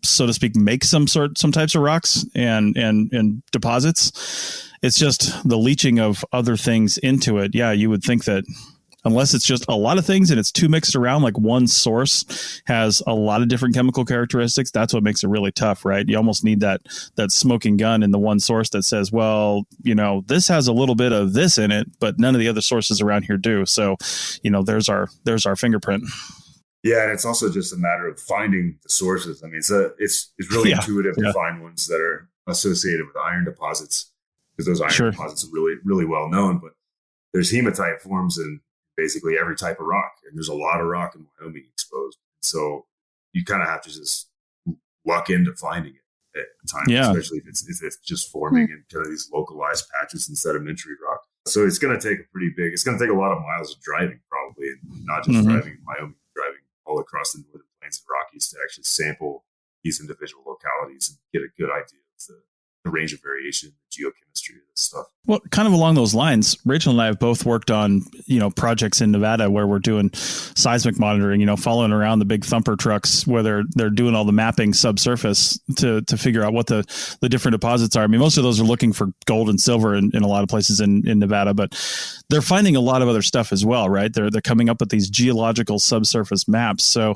so to speak, make some types of rocks and deposits. It's just the leaching of other things into it. Yeah, you would think that unless it's just a lot of things and it's too mixed around, like one source has a lot of different chemical characteristics, that's what makes it really tough, right? You almost need that smoking gun in the one source that says, well, this has a little bit of this in it, but none of the other sources around here do. So, there's our fingerprint. Yeah, and it's also just a matter of finding the sources. I mean, it's really intuitive to find ones that are associated with iron deposits, because those iron deposits are really, really well known. But there's hematite forms in basically every type of rock, and there's a lot of rock in Wyoming exposed. So you kind of have to just luck into finding it at times, especially if it's just forming in kind of these localized patches in sedimentary rock. So it's going to take it's going to take a lot of miles of driving, probably, and not just driving in Wyoming, driving all across the Northern Plains and Rockies to actually sample these individual localities and get a good idea of the range of variation, the geochemistry of this stuff. Well, kind of along those lines, Rachel and I have both worked on, projects in Nevada where we're doing seismic monitoring, following around the big thumper trucks where they're doing all the mapping subsurface to figure out what the different deposits are. I mean, most of those are looking for gold and silver in a lot of places in Nevada, but they're finding a lot of other stuff as well, right? They're coming up with these geological subsurface maps. So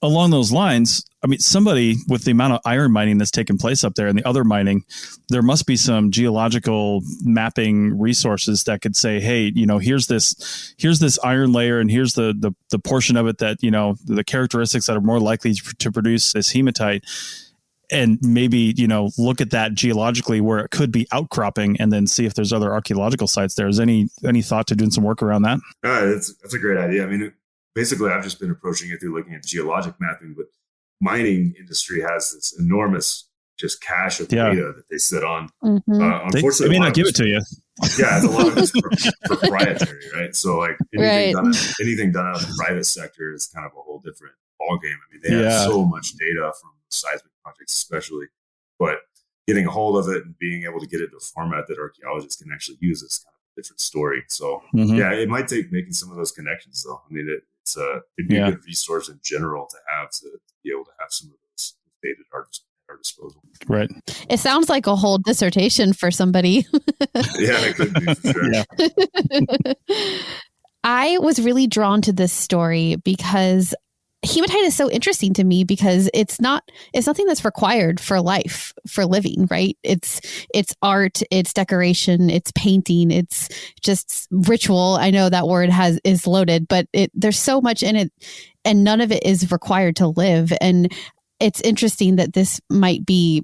along those lines, I mean, somebody with the amount of iron mining that's taken place up there and the other mining, there must be some geological mapping resources that could say, hey, here's this iron layer and here's the portion of it that, the characteristics that are more likely to produce this hematite. And maybe, look at that geologically where it could be outcropping and then see if there's other archaeological sites there. Is any thought to doing some work around that? That's a great idea. I mean, basically, I've just been approaching it through looking at geologic mapping, but mining industry has this enormous just cache of data that they sit on. Unfortunately, they may not give it to you. Yeah, a lot of it's proprietary, right? So like anything done out of the private sector is kind of a whole different ballgame. I mean, they have so much data from seismic projects especially, but getting a hold of it and being able to get it to a format that archaeologists can actually use is kind of a different story. So it might take making some of those connections though. I mean, it'd be a good resource in general to have to be able to have some of those data at our disposal. Right. It sounds like a whole dissertation for somebody. Yeah, it could be for sure. I was really drawn to this story because hematite is so interesting to me because it's nothing that's required for life, for living, right? It's art, it's decoration, it's painting, it's just ritual. I know that word is loaded, but there's so much in it and none of it is required to live. And it's interesting that this might be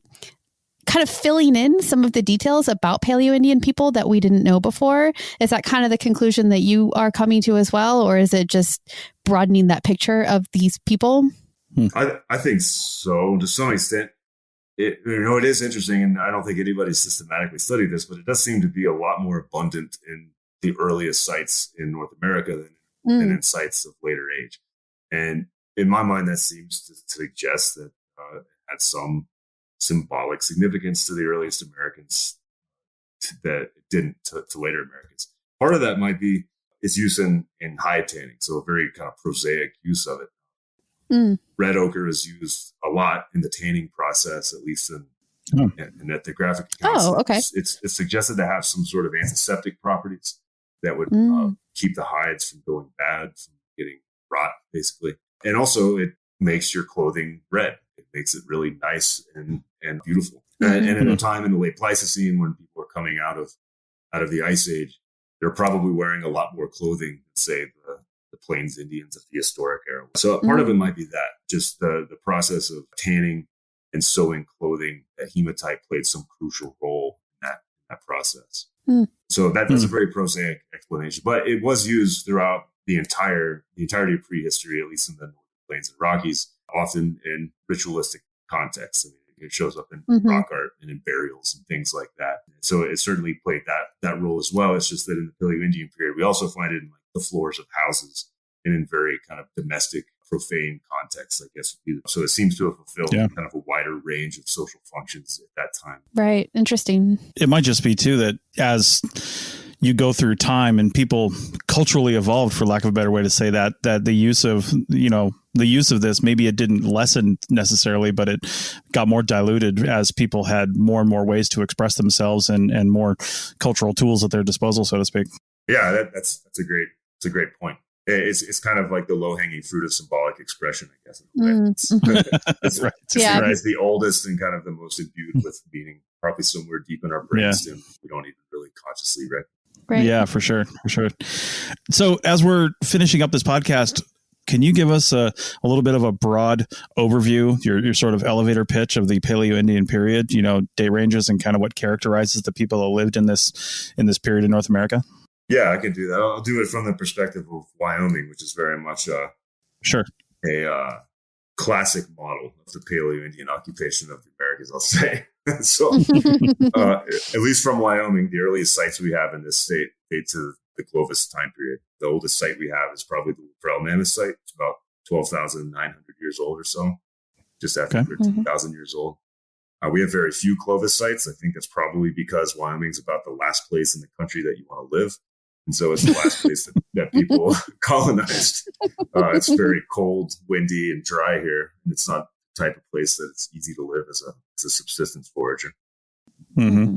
kind of filling in some of the details about Paleo-Indian people that we didn't know before. Is that kind of the conclusion that you are coming to as well? Or is it just broadening that picture of these people? I think so, to some extent. It is interesting, and I don't think anybody's systematically studied this, but it does seem to be a lot more abundant in the earliest sites in North America than in sites of later age. And in my mind, that seems to suggest that it had some symbolic significance to the earliest Americans that it didn't to later Americans. Part of that might be its use in hide tanning, so a very kind of prosaic use of it. Red ochre is used a lot in the tanning process, at least in ethnographic accounts. Oh, okay. It's suggested to have some sort of antiseptic properties that would keep the hides from going bad, from getting rot, basically. And also, it makes your clothing red. It makes it really nice and beautiful. And at a time in the late Pleistocene, when people are coming out of the Ice Age, they're probably wearing a lot more clothing than, say, the Plains Indians of the historic era. So part of it might be that, just the process of tanning and sewing clothing, that hematite played some crucial role in that process. So that's a very prosaic explanation, but it was used throughout the entirety of prehistory, at least in the Northern Plains and Rockies, often in ritualistic contexts. I mean, it shows up in rock art and in burials and things like that. So it certainly played that role as well. It's just that in the Paleo-Indian period, we also find it in the floors of houses and in very kind of domestic, profane contexts, I guess. So it seems to have fulfilled kind of a wider range of social functions at that time. Right. Interesting. It might just be too that as you go through time and people culturally evolved, for lack of a better way to say that the use of this, maybe it didn't lessen necessarily, but it got more diluted as people had more and more ways to express themselves and more cultural tools at their disposal, so to speak. Yeah, that's a great point. It's kind of like the low-hanging fruit of symbolic expression, I guess. It's right. It's the oldest and kind of the most imbued with meaning, probably somewhere deep in our brains, and we don't even really consciously recognize. Right. Yeah, for sure. So as we're finishing up this podcast, can you give us a little bit of a broad overview, your sort of elevator pitch of the Paleo-Indian period, date ranges and kind of what characterizes the people that lived in this period in North America? Yeah, I can do that. I'll do it from the perspective of Wyoming, which is very much a classic model of the Paleo-Indian occupation of the Americas, I'll say. So at least from Wyoming, the earliest sites we have in this state date to the Clovis time period. The oldest site we have is probably the Laprelle Mammoth site. It's about 12,900 years old or so, just after 13,000 years old. We have very few Clovis sites. I think that's probably because Wyoming's about the last place in the country that you want to live. And so it's the last place that people colonized. It's very cold, windy, and dry here. And it's not the type of place that it's easy to live as a subsistence forager.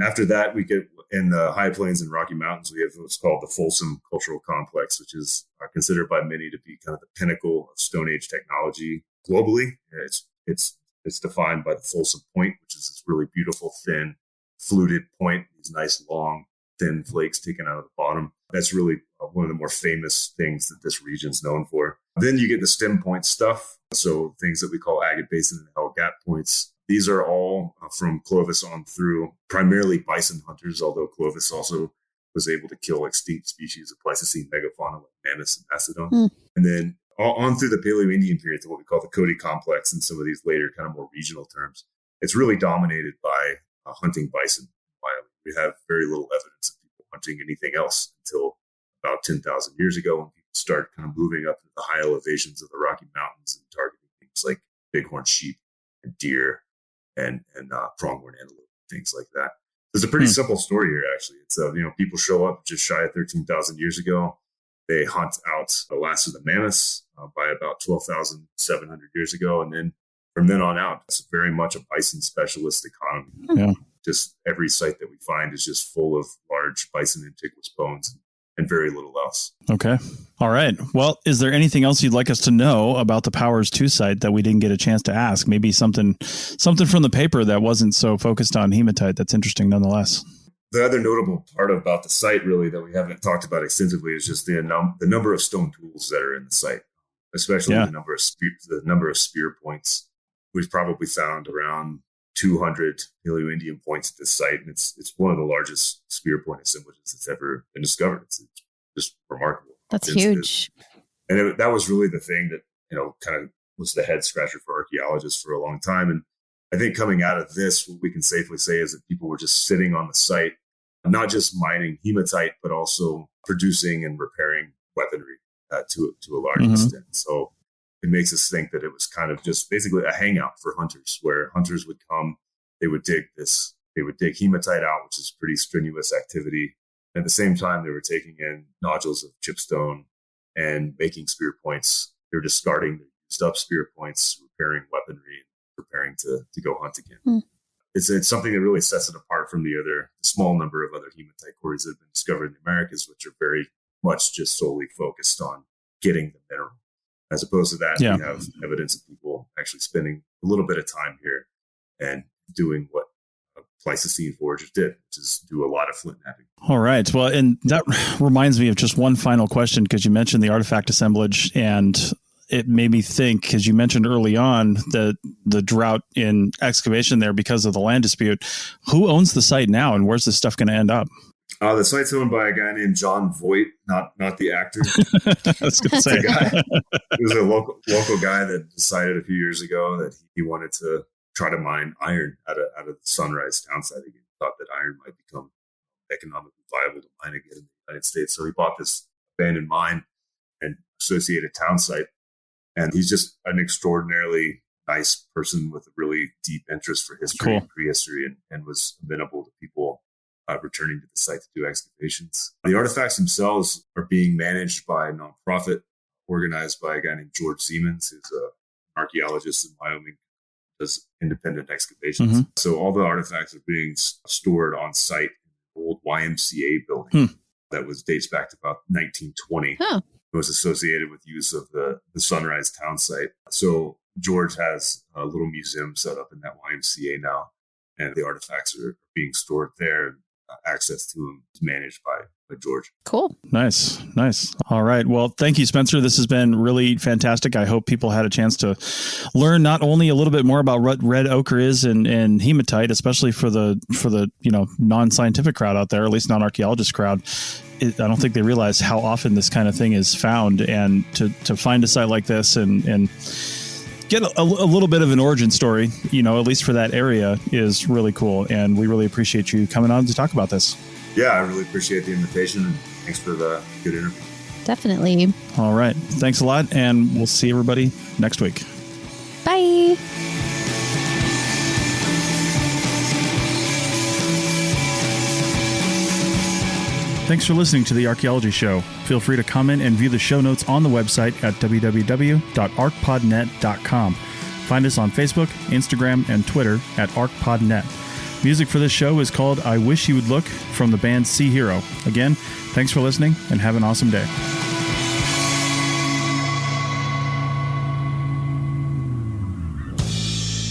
After that, we get in the high plains and Rocky Mountains, we have what's called the Folsom Cultural Complex, which is considered by many to be kind of the pinnacle of Stone Age technology globally. It's defined by the Folsom Point, which is this really beautiful, thin, fluted point, these nice, long, thin flakes taken out of the bottom. That's really one of the more famous things that this region's known for. Then you get the stem point stuff. So things that we call agate basin and Hell Gap points. These are all from Clovis on through, primarily bison hunters, although Clovis also was able to kill extinct species of Pleistocene megafauna like mammoths and mastodon. And then on through the Paleo-Indian period to what we call the Cody Complex and some of these later kind of more regional terms. It's really dominated by hunting bison in Wyoming. We have very little evidence of people hunting anything else until about 10,000 years ago, when people started kind of moving up into the high elevations of the Rocky Mountains and targeting things like bighorn sheep and deer and pronghorn antelope, things like that. There's a pretty simple story here, actually. It's people show up just shy of 13,000 years ago. They hunt out the last of the mammoths by about 12,700 years ago, and then from then on out, it's very much a bison specialist economy. Yeah. Just every site that we find is just full of large bison antiquus bones and very little else. Okay. All right. Well, is there anything else you'd like us to know about the Powers 2 site that we didn't get a chance to ask? Maybe something from the paper that wasn't so focused on hematite that's interesting nonetheless. The other notable part about the site, really, that we haven't talked about extensively is just the number of stone tools that are in the site, especially the number of spear points. We've probably found around 200 Paleoindian points at this site, and it's one of the largest spear point assemblages that's ever been discovered. It's just remarkable. That's huge. And that was really the thing that, kind of was the head scratcher for archaeologists for a long time. And I think coming out of this, what we can safely say is that people were just sitting on the site, not just mining hematite, but also producing and repairing weaponry to a large extent. So it makes us think that it was kind of just basically a hangout for hunters, where hunters would come, they would dig hematite out, which is pretty strenuous activity. And at the same time, they were taking in nodules of chipstone and making spear points. They were discarding the used up spear points, repairing weaponry, and preparing to go hunt again. It's something that really sets it apart from the small number of other hematite quarries that have been discovered in the Americas, which are very much just solely focused on getting the mineral. As opposed to that, we have evidence of people actually spending a little bit of time here and doing what Pleistocene foragers did, which is do a lot of flint knapping. All right. Well, and that reminds me of just one final question, because you mentioned the artifact assemblage, and it made me think, because you mentioned early on the drought in excavation there because of the land dispute. Who owns the site now, and where's this stuff going to end up? The site's owned by a guy named John Voight, not the actor. I was going to say. He was a local guy that decided a few years ago that he wanted to try to mine iron out of the Sunrise town site again. He thought that iron might become economically viable to mine again in the United States. So he bought this abandoned mine and associated town site. And he's just an extraordinarily nice person with a really deep interest for history and prehistory, and was amenable to people returning to the site to do excavations. The artifacts themselves are being managed by a nonprofit organized by a guy named George Siemens, who's an archaeologist in Wyoming, does independent excavations. So all the artifacts are being stored on site in the old YMCA building that dates back to about 1920. It was associated with use of the Sunrise town site. So George has a little museum set up in that YMCA now, and the artifacts are being stored there. Access to them is managed by George. Cool. Nice. All right. Well, thank you, Spencer. This has been really fantastic. I hope people had a chance to learn not only a little bit more about what red ochre is and hematite, especially for the non-scientific crowd out there, or at least non-archaeologist crowd. I don't think they realize how often this kind of thing is found, and to find a site like this and get a little bit of an origin story, at least for that area, is really cool. And we really appreciate you coming on to talk about this. Yeah, I really appreciate the invitation, and thanks for the good interview. Definitely. All right. Thanks a lot, and we'll see everybody next week. Bye. Thanks for listening to The Archaeology Show. Feel free to comment and view the show notes on the website at www.archpodnet.com. Find us on Facebook, Instagram, and Twitter at ArchPodNet. Music for this show is called I Wish You Would Look from the band Sea Hero. Again, thanks for listening, and have an awesome day.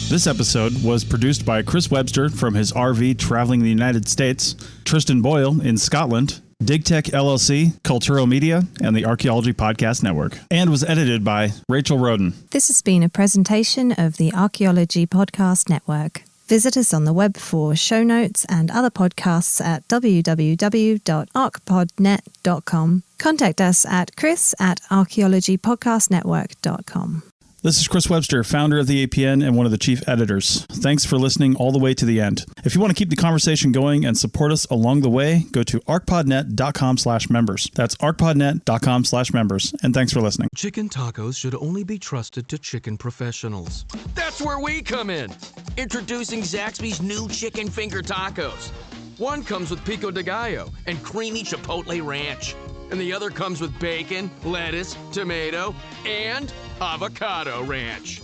This episode was produced by Chris Webster from his RV traveling the United States, Tristan Boyle in Scotland, DigTech LLC, Culturo Media, and the Archaeology Podcast Network, and was edited by Rachel Roden. This has been a presentation of the Archaeology Podcast Network. Visit us on the web for show notes and other podcasts at www.archpodnet.com. Contact us at chris@archaeologypodcastnetwork.com. This is Chris Webster, founder of the APN and one of the chief editors. Thanks for listening all the way to the end. If you want to keep the conversation going and support us along the way, go to archpodnet.com/members. That's archpodnet.com/members. And thanks for listening. Chicken tacos should only be trusted to chicken professionals. That's where we come in. Introducing Zaxby's new chicken finger tacos. One comes with pico de gallo and creamy chipotle ranch. And the other comes with bacon, lettuce, tomato, and avocado ranch.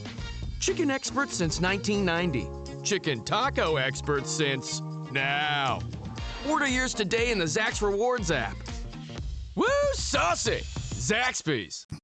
Chicken experts since 1990. Chicken taco experts since now. Order yours today in the Zax Rewards app. Woo, saucy! Zaxby's.